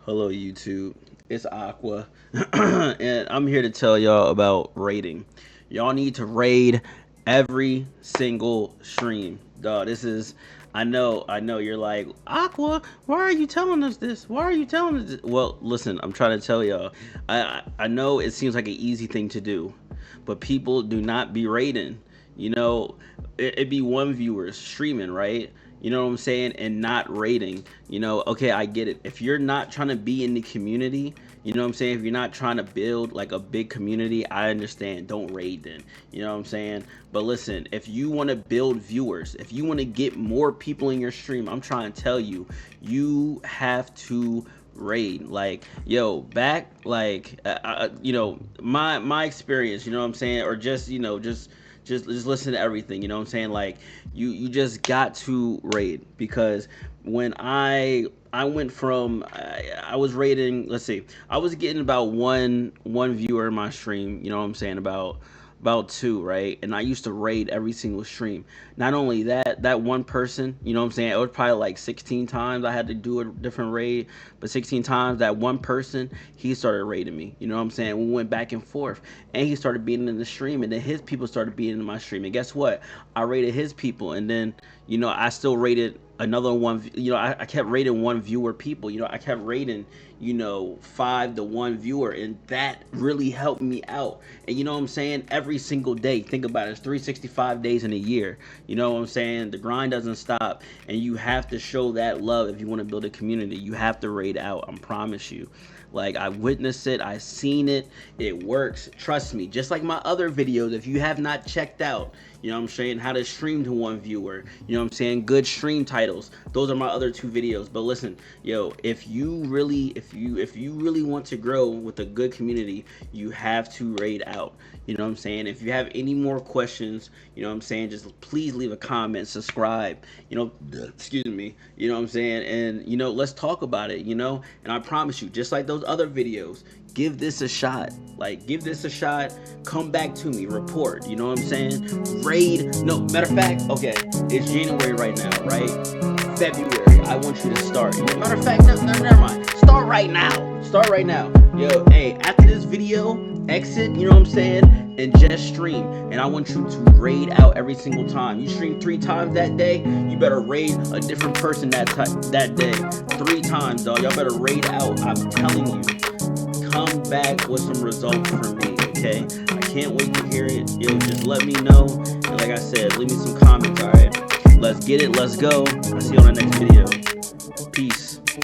Hello YouTube, it's Aqua, and I'm here to tell y'all about raiding. Y'all need to raid every single stream. Dog, this is, I know you're like, Aqua, why are you telling us this? Why are you telling us this? Well, listen, I'm trying to tell y'all. I know it seems like an easy thing to do, but people do not be raiding. It'd be one viewers streaming, right? You know what I'm saying? And not rating. Okay, I get it. If you're not trying to be in the community, you know what I'm saying? If you're not trying to build like a big community, I understand. Don't raid then. You know what I'm saying? But listen, if you want to build viewers, if you want to get more people in your stream, I'm trying to tell you, you have to raid. Like, yo, back like my experience, you know what I'm saying? Or just listen to everything, you know what I'm saying? Like, you just got to raid, because when I went from I was rating, let's see, I was getting about one viewer in my stream, you know what I'm saying, about two, right? And I used to raid every single stream. Not only that, that one person, you know what I'm saying, it was probably like 16 times I had to do a different raid, but 16 times that one person, he started raiding me. You know what I'm saying? We went back and forth, and he started being in the stream, and then his people started being in my stream. And guess what? I rated his people, and then I still rated another one. I kept rating one viewer people. I kept rating, 5 to 1 viewer, and that really helped me out. And you know what I'm saying? Every single day, think about it, it's 365 days in a year. You know what I'm saying? The grind doesn't stop, and you have to show that love if you want to build a community. You have to raid out. I promise you. Like, I witnessed it, I seen it, it works. Trust me. Just like my other videos, if you have not checked out, you know what I'm saying, how to stream to one viewer, you know what I'm saying, good stream titles. Those are my other 2 videos. But listen, yo, if you really want to grow with a good community, you have to raid out. You know what I'm saying? If you have any more questions, you know what I'm saying, just please leave a comment, subscribe, excuse me, you know what I'm saying? And let's talk about it, and I promise you, just like those other videos, give this a shot. Like, give this a shot. Come back to me, report, you know what I'm saying? Raid. No, matter of fact, okay, it's January right now, right? February, I want you to start. Matter of fact, no, never mind. Start right now. Start right now. Yo, hey, after this video, exit, you know what I'm saying, and just stream. And I want you to raid out every single time. You stream 3 times that day, you better raid a different person that day. 3 times, dog. Y'all better raid out. I'm telling you. Come back with some results from me, okay? I can't wait to hear it. Yo, just let me know. And like I said, leave me some comments, alright? Let's get it. Let's go. I'll see you on the next video. Peace.